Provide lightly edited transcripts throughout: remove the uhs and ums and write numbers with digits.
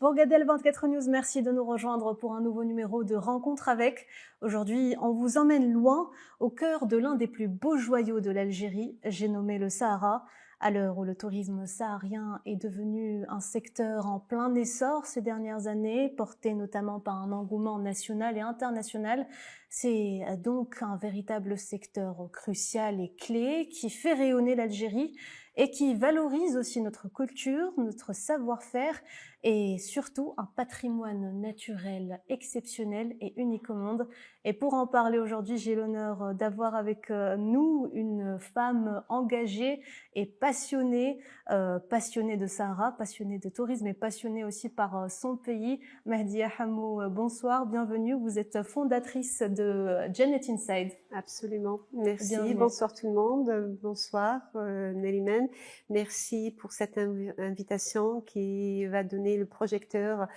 Vous regardez le 24 News, merci de nous rejoindre pour un nouveau numéro de Rencontre avec. Aujourd'hui, on vous emmène loin, au cœur de l'un des plus beaux joyaux de l'Algérie, j'ai nommé le Sahara. À l'heure où le tourisme saharien est devenu un secteur en plein essor ces dernières années, porté notamment par un engouement national et international, c'est donc un véritable secteur crucial et clé qui fait rayonner l'Algérie et qui valorise aussi notre culture, notre savoir-faire et surtout un patrimoine naturel exceptionnel et unique au monde. Et pour en parler aujourd'hui, j'ai l'honneur d'avoir avec nous une femme engagée et passionnée de Sahara, passionnée de tourisme et passionnée aussi par son pays. Mahdia Hamou, bonsoir, bienvenue. Vous êtes fondatrice de Janet Inside. Absolument, merci. Bienvenue. Bonsoir tout le monde, bonsoir Neriman. Merci pour cette invitation qui va donner le projecteur,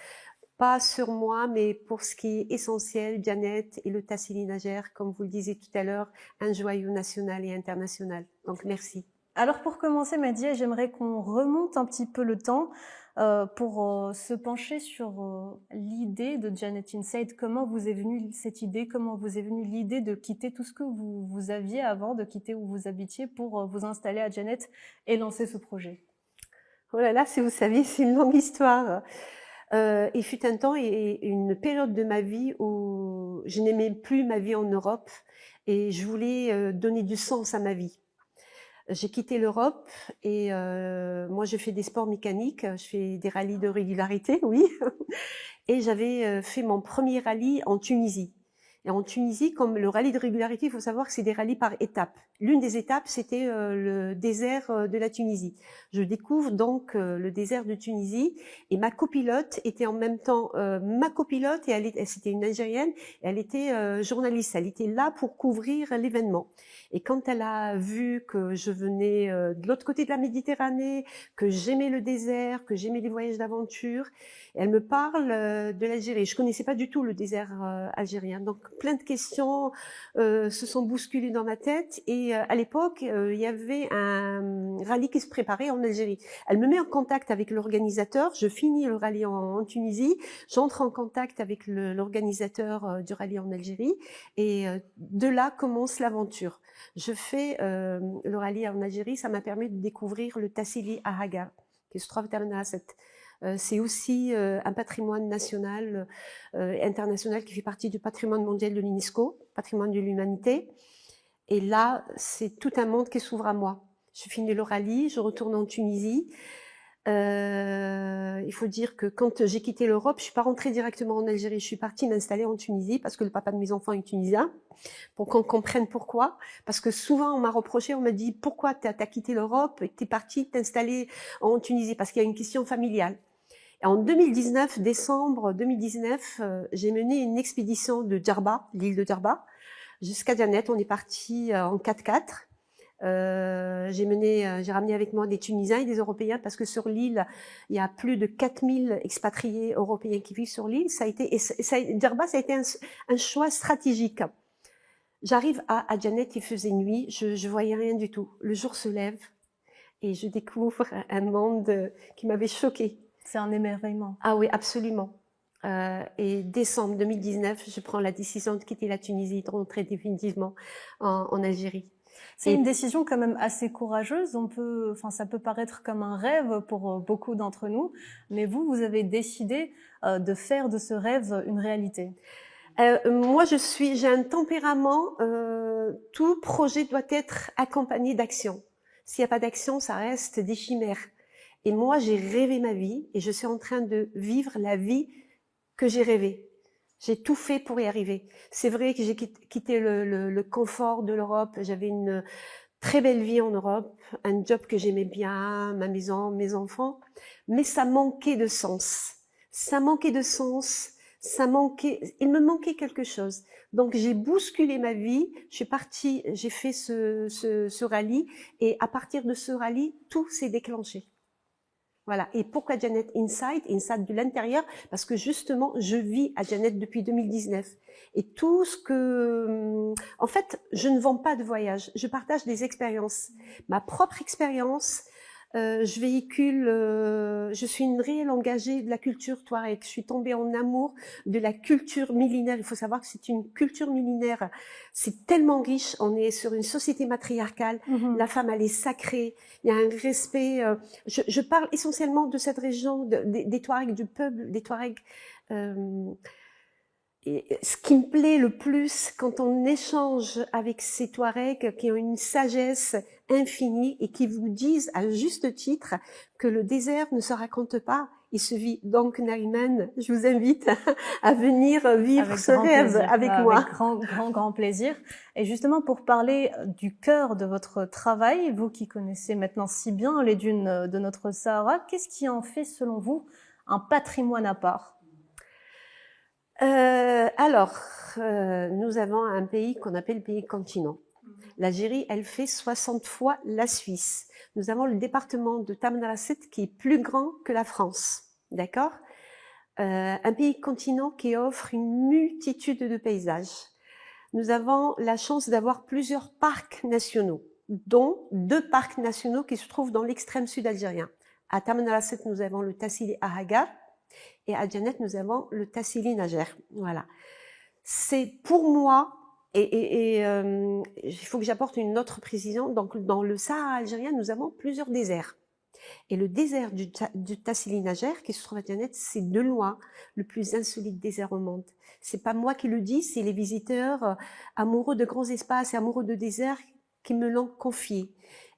pas sur moi, mais pour ce qui est essentiel, Janet et le Tassili Najer, comme vous le disiez tout à l'heure, un joyau national et international. Donc merci. Alors pour commencer, Mahdia, j'aimerais qu'on remonte un petit peu le temps pour se pencher sur l'idée de Janet Inside. Comment vous est venue cette idée? Comment vous est venue l'idée de quitter tout ce que vous aviez avant, de quitter où vous habitiez pour vous installer à Janet et lancer ce projet? Oh là là, si vous saviez, c'est une longue histoire. Il fut un temps et une période de ma vie où je n'aimais plus ma vie en Europe et je voulais donner du sens à ma vie. J'ai quitté l'Europe et moi je fais des sports mécaniques, je fais des rallyes de régularité, oui. Et j'avais fait mon premier rallye en Tunisie. Et en Tunisie, comme le rallye de régularité, il faut savoir que c'est des rallyes par étapes. L'une des étapes, c'était le désert de la Tunisie. Je découvre donc le désert de Tunisie et ma copilote était en même temps ma copilote et c'était une Algérienne et elle était journaliste. Elle était là pour couvrir l'événement. Et quand elle a vu que je venais de l'autre côté de la Méditerranée, que j'aimais le désert, que j'aimais les voyages d'aventure, elle me parle de l'Algérie. Je connaissais pas du tout le désert algérien. Donc plein de questions se sont bousculées dans ma tête. Et à l'époque, il y avait un rallye qui se préparait en Algérie. Elle me met en contact avec l'organisateur. Je finis le rallye en Tunisie. J'entre en contact avec l'organisateur du rallye en Algérie. Et de là commence l'aventure. Je fais le rallye en Algérie. Ça m'a permis de découvrir le Tassili à Hagar, qui se trouve à Tamanrasset. C'est aussi un patrimoine national, international qui fait partie du patrimoine mondial de l'UNESCO, patrimoine de l'humanité. Et là, c'est tout un monde qui s'ouvre à moi. Je finis le rallye, je retourne en Tunisie. Il faut dire que quand j'ai quitté l'Europe, je suis pas rentrée directement en Algérie, je suis partie m'installer en Tunisie parce que le papa de mes enfants est tunisien, pour qu'on comprenne pourquoi. Parce que souvent on m'a reproché, on m'a dit pourquoi t'as quitté l'Europe et t'es partie t'installer en Tunisie, parce qu'il y a une question familiale. Et en 2019, décembre 2019, j'ai mené une expédition de Djerba, l'île de Djerba, jusqu'à Janet. On est parti en 4x4. J'ai ramené avec moi des Tunisiens et des Européens parce que sur l'île, il y a plus de 4000 expatriés européens qui vivent sur l'île. Djerba, ça a été un choix stratégique. J'arrive à Janet, il faisait nuit, je voyais rien du tout. Le jour se lève et je découvre un monde qui m'avait choquée. C'est un émerveillement. Ah oui, absolument. Et décembre 2019, je prends la décision de quitter la Tunisie, de rentrer définitivement en Algérie. C'est une décision quand même assez courageuse. Ça peut paraître comme un rêve pour beaucoup d'entre nous, mais vous avez décidé de faire de ce rêve une réalité. Moi, j'ai un tempérament. Tout projet doit être accompagné d'action. S'il n'y a pas d'action, ça reste des chimères. Et moi, j'ai rêvé ma vie et je suis en train de vivre la vie que j'ai rêvée. J'ai tout fait pour y arriver. C'est vrai que j'ai quitté le confort de l'Europe. J'avais une très belle vie en Europe, un job que j'aimais bien, ma maison, mes enfants. Mais ça manquait de sens. Ça manquait de sens. Il me manquait quelque chose. Donc j'ai bousculé ma vie, je suis partie, j'ai fait ce rallye et à partir de ce rallye, tout s'est déclenché. Voilà. Et pourquoi Janet Inside? Inside de l'intérieur, parce que justement, je vis à Janet depuis 2019. Et tout ce que... En fait, je ne vends pas de voyage, je partage des expériences. Ma propre expérience, Je véhicule, je suis une réelle engagée de la culture touareg. Je suis tombée en amour de la culture millénaire. Il faut savoir que c'est une culture millénaire. C'est tellement riche. On est sur une société matriarcale. La femme, elle est sacrée. Il y a un respect. Je parle essentiellement de cette région, des Touaregs, du peuple des Touaregs. Et ce qui me plaît le plus quand on échange avec ces Touaregs qui ont une sagesse infinie et qui vous disent à juste titre que le désert ne se raconte pas, il se vit. Donc Nariman, je vous invite à venir vivre avec ce rêve avec moi. Avec grand plaisir. Et justement pour parler du cœur de votre travail, vous qui connaissez maintenant si bien les dunes de notre Sahara, qu'est-ce qui en fait selon vous un patrimoine à part? Nous avons un pays qu'on appelle le pays continent. L'Algérie, elle fait 60 fois la Suisse. Nous avons le département de Tamanrasset qui est plus grand que la France. D'accord? Un pays continent qui offre une multitude de paysages. Nous avons la chance d'avoir plusieurs parcs nationaux, dont 2 parcs nationaux qui se trouvent dans l'extrême sud algérien. À Tamanrasset, nous avons le Tassili Ahagar, et à Djanet, nous avons le Tassili Najer. Voilà. C'est pour moi, il faut que j'apporte une autre précision. Donc, dans le Sahara algérien, nous avons plusieurs déserts. Et le désert du Tassili Najer, qui se trouve à Djanet, c'est de loin le plus insolite désert au monde. C'est pas moi qui le dis, c'est les visiteurs amoureux de grands espaces et amoureux de déserts qui me l'ont confié.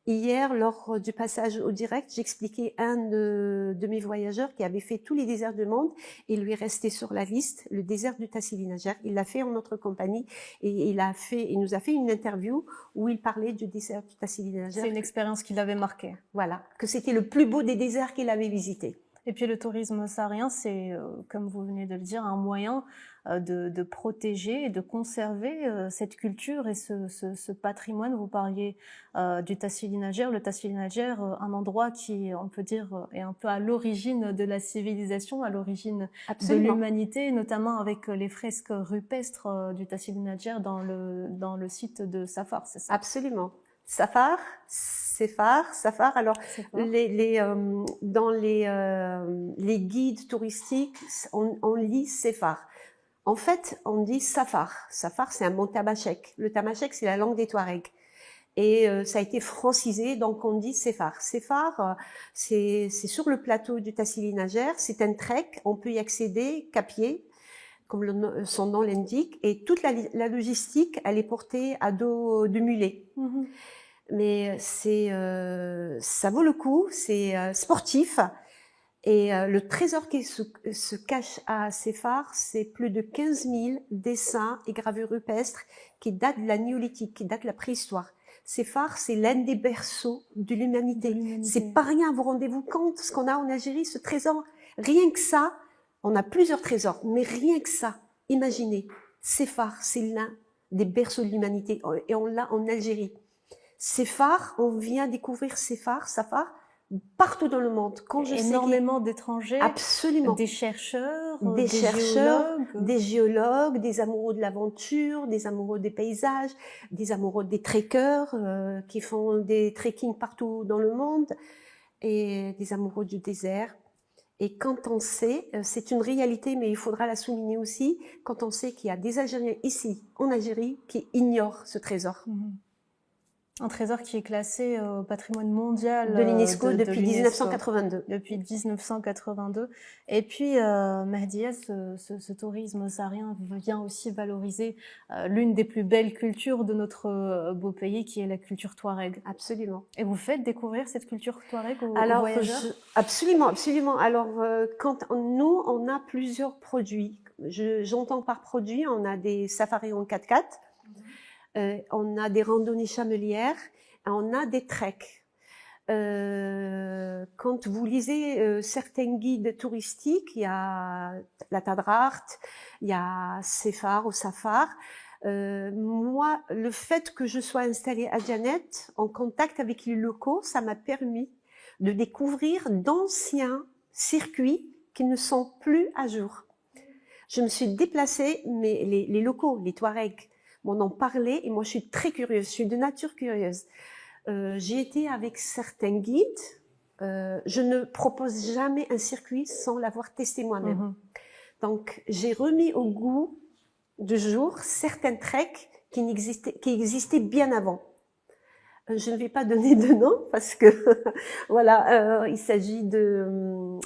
Hier, lors du passage au direct, j'expliquais un de mes voyageurs qui avait fait tous les déserts du monde et lui restait sur la liste le désert du Tassili Najer. Il l'a fait en notre compagnie et il nous a fait une interview où il parlait du désert du Tassili Najer. C'est une expérience qui l'avait marqué. Voilà, que c'était le plus beau des déserts qu'il avait visité. Et puis le tourisme saharien, c'est, comme vous venez de le dire, un moyen de protéger et de conserver cette culture et ce patrimoine. Vous parliez du Tassili Najer. Le Tassili Najer, un endroit qui, on peut dire, est un peu à l'origine de la civilisation, à l'origine de l'humanité, notamment avec les fresques rupestres du Tassili Najer dans le site de Safar, c'est ça? Absolument. Safar. Alors, dans les guides touristiques, on lit Sefar. En fait, on dit Safar. Safar, c'est un mot tamashek. Le tamashek, c'est la langue des Touaregs. Et ça a été francisé, donc on dit Sefar. Sefar, c'est sur le plateau du Tassili Najer. C'est un trek, on peut y accéder qu'à pied, comme son nom l'indique. Et toute la logistique, elle est portée à dos de mulet. Mais ça vaut le coup, c'est sportif. Et le trésor qui se cache à Sefar, c'est plus de 15 000 dessins et gravures rupestres qui datent de la néolithique, qui datent de la préhistoire. Sefar, c'est l'un des berceaux de l'humanité. C'est pas rien, vous rendez-vous compte ce qu'on a en Algérie, ce trésor. Rien que ça, on a plusieurs trésors, mais rien que ça, imaginez, Sefar, c'est l'un des berceaux de l'humanité, et on l'a en Algérie. Sefar, on vient découvrir Safar, partout dans le monde. Quand je énormément d'étrangers, absolument, des chercheurs, des géologues, des amoureux de l'aventure, des amoureux des paysages, des amoureux des trekkers qui font des trekking partout dans le monde, et des amoureux du désert. Et quand on sait, c'est une réalité, mais il faudra la souligner aussi, quand on sait qu'il y a des Algériens ici, en Algérie, qui ignorent ce trésor. Un trésor qui est classé au patrimoine mondial de l'UNESCO depuis 1982. Depuis 1982. Et puis, Mehdiya, ce tourisme saharien vient aussi valoriser l'une des plus belles cultures de notre beau pays, qui est la culture touareg. Absolument. Et vous faites découvrir cette culture touareg aux voyageurs? Absolument, absolument. Alors, quand nous, on a plusieurs produits. J'entends par produit, on a des safaris en 4x4. On a des randonnées chamelières, on a des treks. Quand vous lisez certains guides touristiques, il y a la Tadrart, il y a Sefar ou Safar. Moi, le fait que je sois installée à Djanet, en contact avec les locaux, ça m'a permis de découvrir d'anciens circuits qui ne sont plus à jour. Je me suis déplacée, mais les locaux, les Touaregs, m'en ont parlé, et moi je suis très curieuse, je suis de nature curieuse. J'ai été avec certains guides Je ne propose jamais un circuit sans l'avoir testé moi-même. Mhm. Donc, j'ai remis au goût du jour certains treks qui existaient bien avant. Je ne vais pas donner de nom parce que voilà, il s'agit de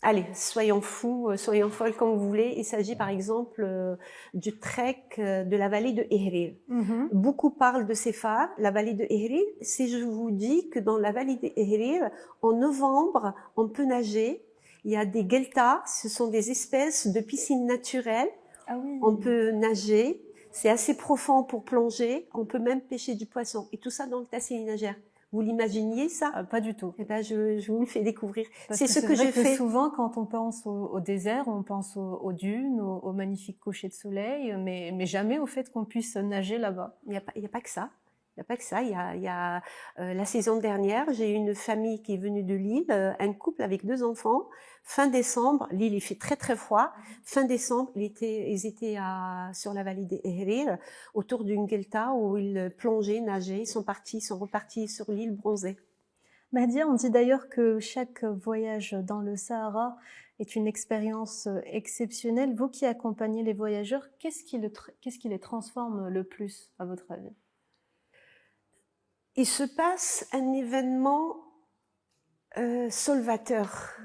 allez, soyons fous, soyons folles comme vous voulez. Il s'agit par exemple du trek de la vallée de Ihrir. Mhm. Beaucoup parlent de ces phares, la vallée de Ihrir. Si je vous dis que dans la vallée de Ihrir, en novembre, on peut nager. Il y a des gueltas, ce sont des espèces de piscines naturelles. Ah oui. On peut nager, c'est assez profond pour plonger. On peut même pêcher du poisson. Et tout ça dans le Tassili Najer. Vous l'imaginiez ça? Pas du tout. Eh ben, je vous le fais découvrir. C'est ce que que j'ai fait. Souvent, quand on pense au désert, on pense aux dunes, aux magnifiques couchers de soleil, mais jamais au fait qu'on puisse nager là-bas. Il n'y a pas que ça. Il n'y a pas que ça. Il y a la saison dernière, j'ai eu une famille qui est venue de Lille, un couple avec 2 enfants. Fin décembre, Lille il fait très très froid. Fin décembre, ils étaient sur la vallée des Ihrir, autour d'une guelta où ils plongeaient, nageaient. Ils sont repartis sur l'île bronzés. Mahdia, on dit d'ailleurs que chaque voyage dans le Sahara est une expérience exceptionnelle. Vous qui accompagnez les voyageurs, qu'est-ce qui les transforme le plus, à votre avis? Il se passe un événement solvateur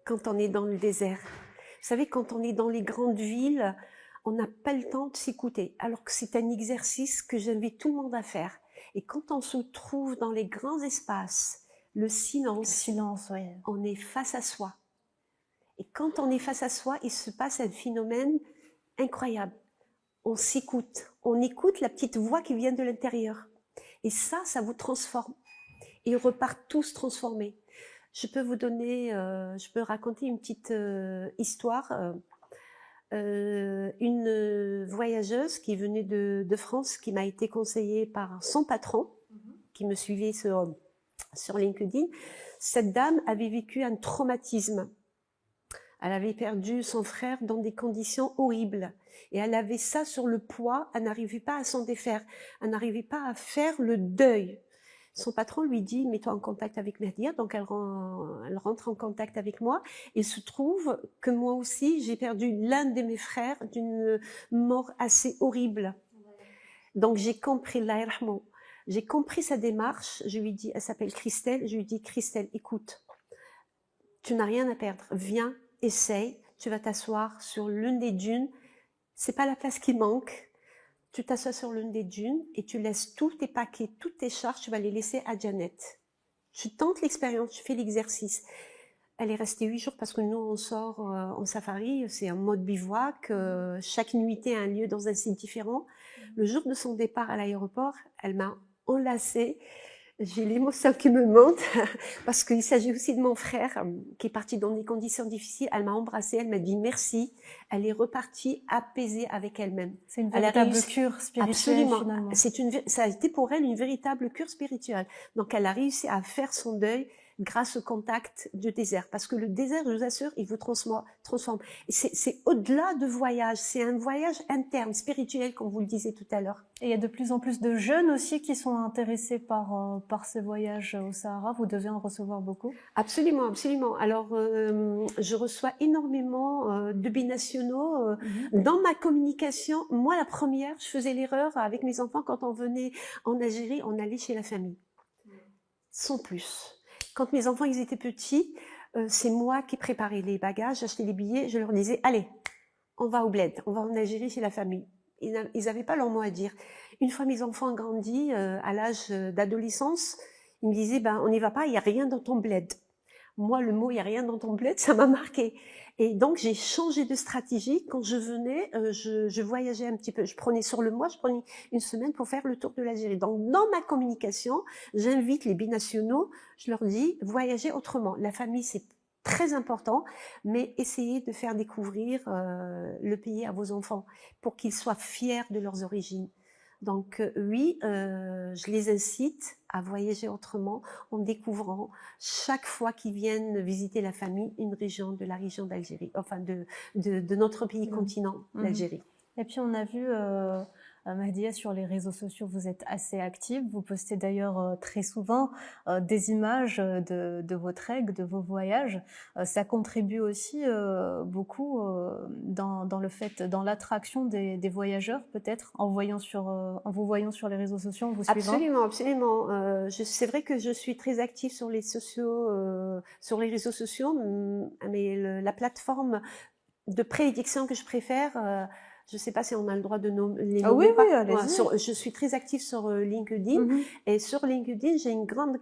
quand on est dans le désert. Vous savez, quand on est dans les grandes villes, on n'a pas le temps de s'écouter, alors que c'est un exercice que j'invite tout le monde à faire. Et quand on se trouve dans les grands espaces, le silence, Oui. On est face à soi. Et quand on est face à soi, il se passe un phénomène incroyable. On s'écoute, on écoute la petite voix qui vient de l'intérieur. Et ça vous transforme. Et ils repartent tous transformés. Je peux vous donner, je peux raconter une petite histoire. Une voyageuse qui venait de France, qui m'a été conseillée par son patron, qui me suivait sur LinkedIn. Cette dame avait vécu un traumatisme. Elle avait perdu son frère dans des conditions horribles. Et elle avait ça sur le poids, elle n'arrivait pas à s'en défaire. Elle n'arrivait pas à faire le deuil. Son patron lui dit, mets-toi en contact avec Mahdia. Donc elle rentre en contact avec moi. Il se trouve que moi aussi, j'ai perdu l'un de mes frères d'une mort assez horrible. Donc j'ai compris, j'ai compris sa démarche. Je lui dis, elle s'appelle Christelle. Je lui dis, Christelle, écoute, tu n'as rien à perdre. Viens, essaye. Tu vas t'asseoir sur l'une des dunes. C'est pas la place qui manque. Tu t'assois sur l'une des dunes et tu laisses tous tes paquets, toutes tes charges, tu vas les laisser à Janet. Tu tentes l'expérience, tu fais l'exercice. Elle est restée 8 jours parce que nous, on sort en safari, c'est un mode bivouac. Chaque nuitée a un lieu dans un site différent. Le jour de son départ à l'aéroport, elle m'a enlacée. J'ai l'émotion qui me monte parce qu'il s'agit aussi de mon frère qui est parti dans des conditions difficiles. Elle m'a embrassée, elle m'a dit merci. Elle est repartie apaisée avec elle-même. C'est une véritable cure spirituelle. Absolument. Finalement. Ça a été pour elle une véritable cure spirituelle. Donc elle a réussi à faire son deuil grâce au contact du désert. Parce que le désert, je vous assure, il vous transforme. C'est au-delà de voyage, c'est un voyage interne, spirituel, comme vous le disiez tout à l'heure. Et il y a de plus en plus de jeunes aussi qui sont intéressés par ces voyages au Sahara. Vous devez en recevoir beaucoup? Absolument, absolument. Alors, je reçois énormément de binationaux. Dans ma communication, moi, la première, je faisais l'erreur avec mes enfants quand on venait en Algérie, on allait chez la famille. Sans plus. Quand mes enfants ils étaient petits, c'est moi qui préparais les bagages, j'achetais les billets, je leur disais allez, on va au bled, on va en Algérie chez la famille. Ils n'avaient pas leur mot à dire. Une fois mes enfants ont grandi, à l'âge d'adolescence, ils me disaient ben on n'y va pas, il y a rien dans ton bled. Moi le mot il y a rien dans ton bled, ça m'a marqué. Et donc j'ai changé de stratégie. Quand je venais, je voyageais un petit peu. Je prenais sur le mois, je prenais une semaine pour faire le tour de l'Algérie. Donc dans ma communication, j'invite les binationaux, je leur dis voyagez autrement. La famille c'est très important, mais essayez de faire découvrir le pays à vos enfants pour qu'ils soient fiers de leurs origines. Donc oui, je les incite à voyager autrement en découvrant chaque fois qu'ils viennent visiter la famille une région de la région d'Algérie, enfin de notre pays continent, l'Algérie. Et puis on a vu Mahdia, sur les réseaux sociaux, vous êtes assez active. Vous postez d'ailleurs très souvent des images de votre règle, de vos voyages. Ça contribue aussi beaucoup dans le fait, dans l'attraction des voyageurs, peut-être, en vous voyant sur les réseaux sociaux, en vous suivant. Absolument, absolument. C'est vrai que je suis très active sur les réseaux sociaux, mais la plateforme de prédiction que je préfère, je ne sais pas si on a le droit de les nommer Ah oui, ou pas. oui, allez-y. Je suis très active sur LinkedIn, et sur LinkedIn, j'ai une grande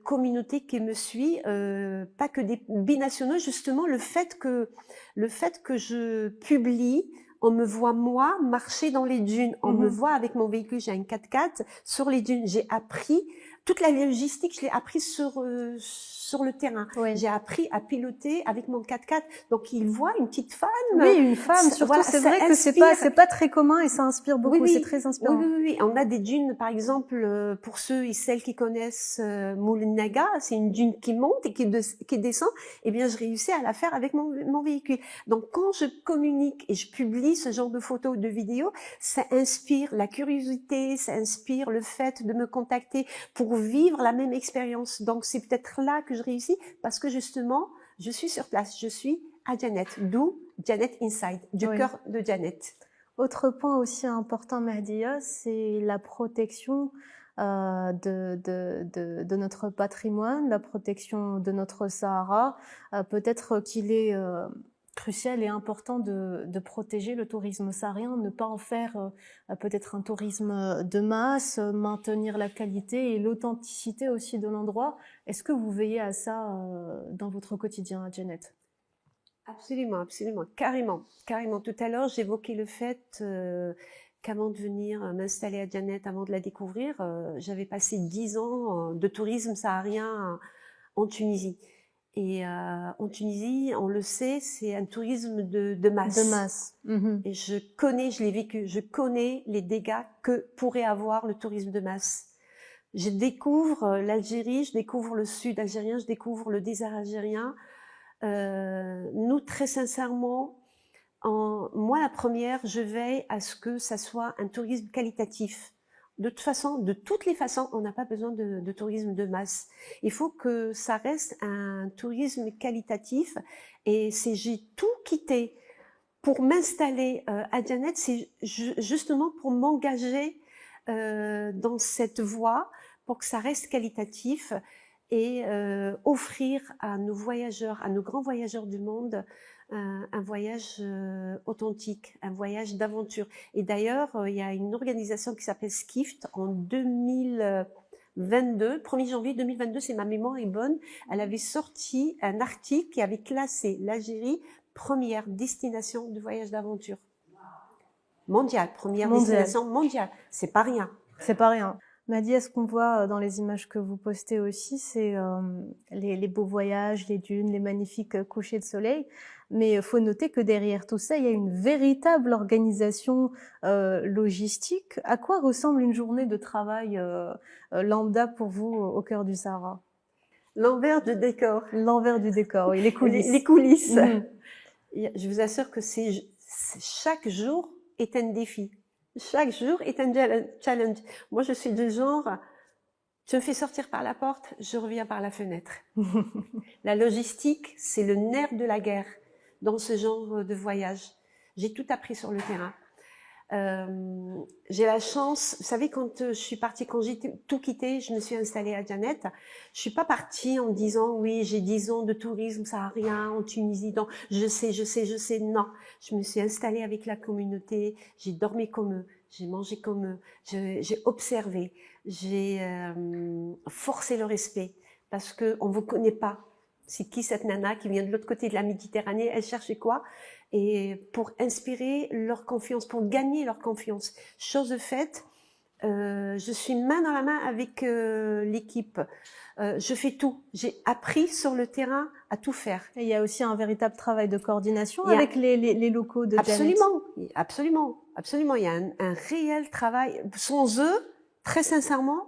communauté qui me suit, pas que des binationaux, justement le fait que je publie, on me voit moi marcher dans les dunes, on me voit avec mon véhicule, j'ai un 4x4 sur les dunes. J'ai appris toute la logistique, je l'ai appris sur le terrain. Oui. J'ai appris à piloter avec mon 4x4. Donc il voit une petite femme. Oui, une femme. Surtout, voilà, c'est vrai que c'est pas très commun et ça inspire beaucoup. Oui, c'est très inspirant. Oui. On a des dunes, par exemple, pour ceux et celles qui connaissent Moulinaga, c'est une dune qui monte et qui descend. Eh bien, je réussis à la faire avec mon véhicule. Donc, quand je communique et je publie ce genre de photos ou de vidéos, ça inspire la curiosité, ça inspire le fait de me contacter pour vivre la même expérience. Donc, c'est peut-être là que je réussis parce que justement, je suis sur place, je suis à Janet, d'où Janet Inside, du cœur de Janet. Autre point aussi important, Mahdia, c'est la protection de notre patrimoine, la protection de notre Sahara. Peut-être qu'il est crucial et important de protéger le tourisme saharien, ne pas en faire peut-être un tourisme de masse, maintenir la qualité et l'authenticité aussi de l'endroit. Est-ce que vous veillez à ça dans votre quotidien, Janet ? Absolument, carrément. Tout à l'heure, j'évoquais le fait qu'avant de venir m'installer à Janet, avant de la découvrir, j'avais passé 10 ans de tourisme saharien en Tunisie. Et en Tunisie, on le sait, c'est un tourisme de masse. De masse. Et je l'ai vécu, je connais les dégâts que pourrait avoir le tourisme de masse. Je découvre l'Algérie, je découvre le sud algérien, je découvre le désert algérien. Nous, très sincèrement, moi la première, je veille à ce que ça soit un tourisme qualitatif. De toute façon, de toutes les façons, on n'a pas besoin de tourisme de masse. Il faut que ça reste un tourisme qualitatif. Et j'ai tout quitté pour m'installer à Janet, c'est justement pour m'engager dans cette voie, pour que ça reste qualitatif et offrir à nos voyageurs, à nos grands voyageurs du monde, un voyage authentique, un voyage d'aventure. Et d'ailleurs, il y a une organisation qui s'appelle Skift en 2022, 1er janvier 2022, si ma mémoire est bonne, elle avait sorti un article qui avait classé l'Algérie première destination de voyage d'aventure. Mondiale, destination mondiale. C'est pas rien. C'est pas rien. Mahdia, ce qu'on voit dans les images que vous postez aussi, c'est les beaux voyages, les dunes, les magnifiques couchers de soleil. Mais il faut noter que derrière tout ça, il y a une véritable organisation logistique. À quoi ressemble une journée de travail lambda pour vous au cœur du Sahara ? L'envers du décor. L'envers du décor, oui, les coulisses. Les coulisses. Je vous assure que chaque jour est un défi. Chaque jour est un challenge. Moi, je suis du genre, tu me fais sortir par la porte, je reviens par la fenêtre. La logistique, c'est le nerf de la guerre dans ce genre de voyage. J'ai tout appris sur le terrain. J'ai la chance, vous savez, quand je suis partie, quand j'ai tout quitté, je me suis installée à Janet. Je suis pas partie en disant oui, j'ai 10 ans de tourisme saharien en Tunisie, donc je sais. Non, je me suis installée avec la communauté, j'ai dormi comme eux, j'ai mangé comme eux, j'ai observé, j'ai forcé le respect parce que on vous connaît pas. C'est qui cette nana qui vient de l'autre côté de la Méditerranée? Elle cherchait quoi? Et pour inspirer leur confiance, pour gagner leur confiance. Chose faite, je suis main dans la main avec l'équipe. Je fais tout. J'ai appris sur le terrain à tout faire. Et il y a aussi un véritable travail de coordination avec les locaux de Janet. Absolument. Il y a un réel travail. Sans eux, très sincèrement,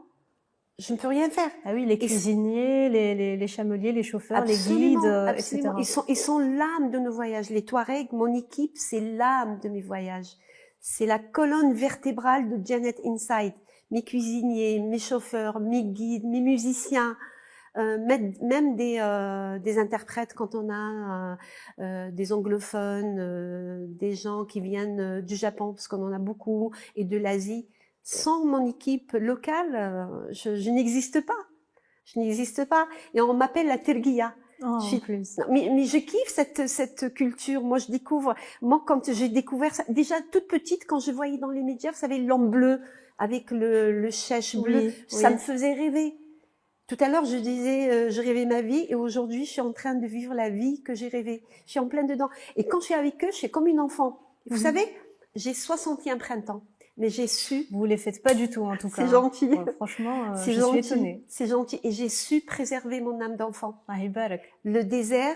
je ne peux rien faire. Ah oui, les cuisiniers, les chameliers, les chauffeurs, les guides, etc. Ils sont l'âme de nos voyages. Les Touaregs, mon équipe, c'est l'âme de mes voyages. C'est la colonne vertébrale de Janet Inside. Mes cuisiniers, mes chauffeurs, mes guides, mes musiciens, même des interprètes quand on a des anglophones, des gens qui viennent du Japon, parce qu'on en a beaucoup, et de l'Asie. Sans mon équipe locale, je n'existe pas. Je n'existe pas. Et on m'appelle la Terguia. Oh, en plus. Mais je kiffe cette culture. Moi, je découvre. Moi, quand j'ai découvert ça, déjà toute petite, quand je voyais dans les médias, vous savez, l'homme bleu avec le chèche bleu, ça me faisait rêver. Tout à l'heure, je disais, je rêvais ma vie, et aujourd'hui, je suis en train de vivre la vie que j'ai rêvée. Je suis en plein dedans. Et quand je suis avec eux, je suis comme une enfant. Vous savez, j'ai 61 printemps. Mais j'ai su. Vous les faites pas du tout, en tout cas. C'est gentil. Ouais, franchement, je suis étonnée. C'est gentil. Et j'ai su préserver mon âme d'enfant. Ah, Ibarak. Le désert,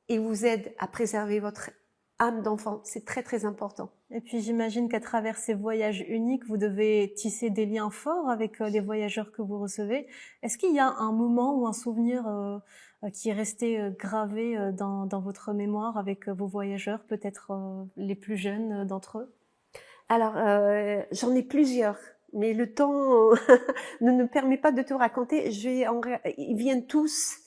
il vous aide à préserver votre âme d'enfant. C'est très, très important. Et puis, j'imagine qu'à travers ces voyages uniques, vous devez tisser des liens forts avec les voyageurs que vous recevez. Est-ce qu'il y a un moment ou un souvenir qui est resté gravé dans votre mémoire avec vos voyageurs, peut-être les plus jeunes d'entre eux? Alors, j'en ai plusieurs, mais le temps ne nous permet pas de tout raconter. Ils viennent tous,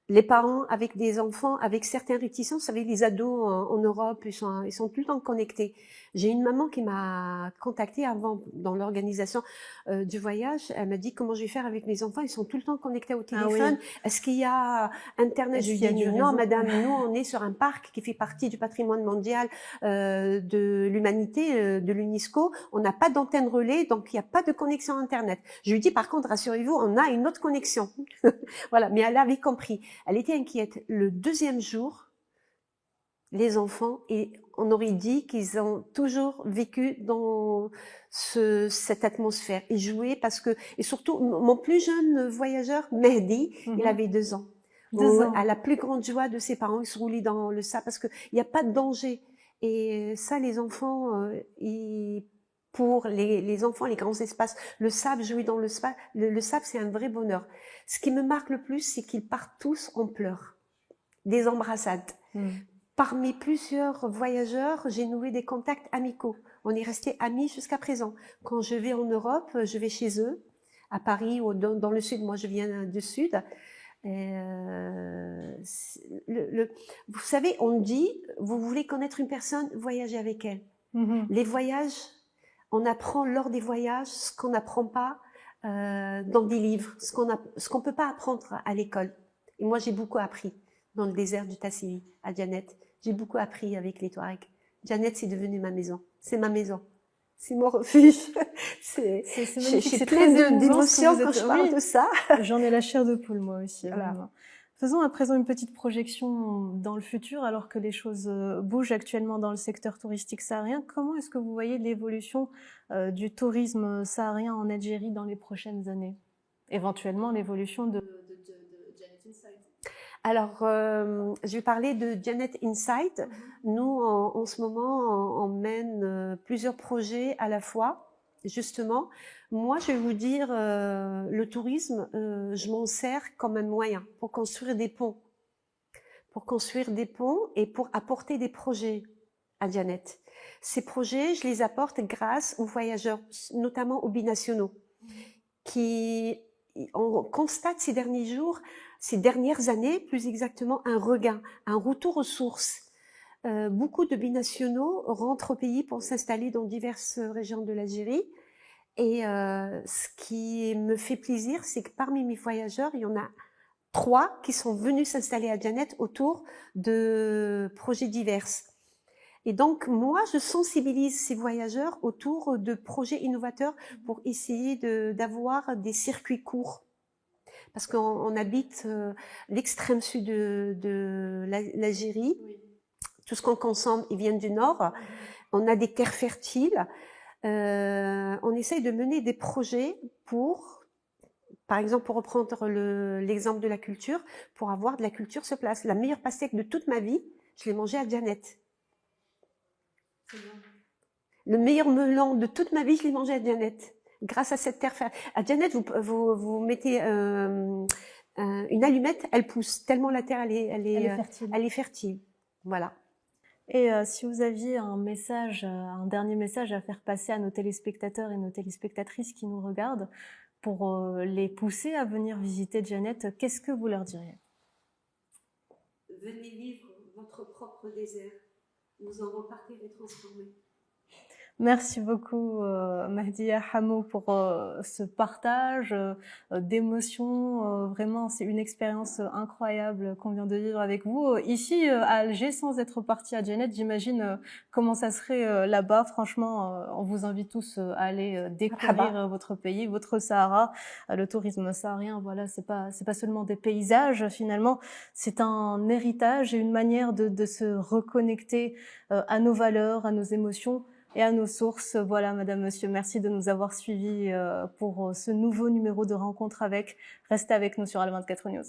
les parents avec des enfants, avec certains réticences. Vous savez, les ados en Europe, ils sont tout le temps connectés. J'ai une maman qui m'a contactée avant, dans l'organisation du voyage. Elle m'a dit comment je vais faire avec mes enfants. Ils sont tout le temps connectés au téléphone. Ah oui. Est-ce qu'il y a Internet? Je lui ai dit non, madame. Nous, on est sur un parc qui fait partie du patrimoine mondial de l'humanité, de l'UNESCO. On n'a pas d'antenne relais, donc il n'y a pas de connexion Internet. Je lui dis par contre, rassurez-vous, on a une autre connexion. Voilà. Mais elle avait compris. Elle était inquiète. Le deuxième jour, les enfants, et on aurait dit qu'ils ont toujours vécu dans cette atmosphère. Ils jouaient parce que, et surtout, mon plus jeune voyageur, Mehdi, il avait 2 ans. 2 ans. À la plus grande joie de ses parents, ils se roulaient dans le sable parce qu'il n'y a pas de danger. Et ça, les enfants, pour les enfants, les grands espaces, le sable, jouer dans le sable, le sable, c'est un vrai bonheur. Ce qui me marque le plus, c'est qu'ils partent tous en pleurs. Des embrassades. Parmi plusieurs voyageurs, j'ai noué des contacts amicaux. On est restés amis jusqu'à présent. Quand je vais en Europe, je vais chez eux, à Paris ou dans le sud. Moi, je viens du sud. Et vous savez, on dit, vous voulez connaître une personne, voyagez avec elle. Les voyages, on apprend lors des voyages ce qu'on n'apprend pas dans des livres, ce qu'on peut pas apprendre à l'école. Et moi, j'ai beaucoup appris dans le désert du Tassili, à Janet. J'ai beaucoup appris avec les Touaregs. Janet, c'est devenu ma maison. C'est ma maison. C'est mon refuge. C'est je suis pleine d'émotions quand je parle de ça. J'en ai la chair de poule, moi aussi. Voilà. Faisons à présent une petite projection dans le futur, alors que les choses bougent actuellement dans le secteur touristique saharien. Comment est-ce que vous voyez l'évolution du tourisme saharien en Algérie dans les prochaines années? Éventuellement, l'évolution de Janet Inside. Alors, je vais parler de Janet Inside. Nous, en ce moment, on mène plusieurs projets à la fois. Justement, moi, je vais vous dire, le tourisme, je m'en sers comme un moyen pour construire des ponts. Pour construire des ponts et pour apporter des projets à Janet. Ces projets, je les apporte grâce aux voyageurs, notamment aux binationaux, on constate ces derniers jours, ces dernières années, plus exactement, un regain, un retour aux sources. Beaucoup de binationaux rentrent au pays pour s'installer dans diverses régions de l'Algérie. Et ce qui me fait plaisir, c'est que parmi mes voyageurs, il y en a 3 qui sont venus s'installer à Janet autour de projets divers. Et donc, moi, je sensibilise ces voyageurs autour de projets innovateurs pour essayer d'avoir des circuits courts. Parce qu'on habite l'extrême sud de l'Algérie. Oui. Tout ce qu'on consomme, il vient du nord. On a des terres fertiles. On essaye de mener des projets pour, par exemple, pour reprendre l'exemple de la culture, pour avoir de la culture sur place. La meilleure pastèque de toute ma vie, je l'ai mangée à Janet. Le meilleur melon de toute ma vie, je l'ai mangé à Janet. Grâce à cette terre fertile. À Janet, vous mettez une allumette, elle pousse tellement la terre, elle est fertile. Voilà. Et si vous aviez un message, un dernier message à faire passer à nos téléspectateurs et nos téléspectatrices qui nous regardent pour les pousser à venir visiter Janet, qu'est-ce que vous leur diriez? Venez vivre votre propre désert. Vous en repartirez transformé. Merci beaucoup Mahdia Hamou pour ce partage d'émotions. Vraiment, c'est une expérience incroyable qu'on vient de vivre avec vous. Ici à Alger, sans être parti à Janet, j'imagine comment ça serait là-bas. Franchement, on vous invite tous à aller découvrir votre pays, votre Sahara. Le tourisme saharien, voilà, c'est pas seulement des paysages finalement, c'est un héritage et une manière de se reconnecter à nos valeurs, à nos émotions et à nos sources. Voilà, madame, monsieur, merci de nous avoir suivis pour ce nouveau numéro de Rencontre avec. Restez avec nous sur Al 24 News.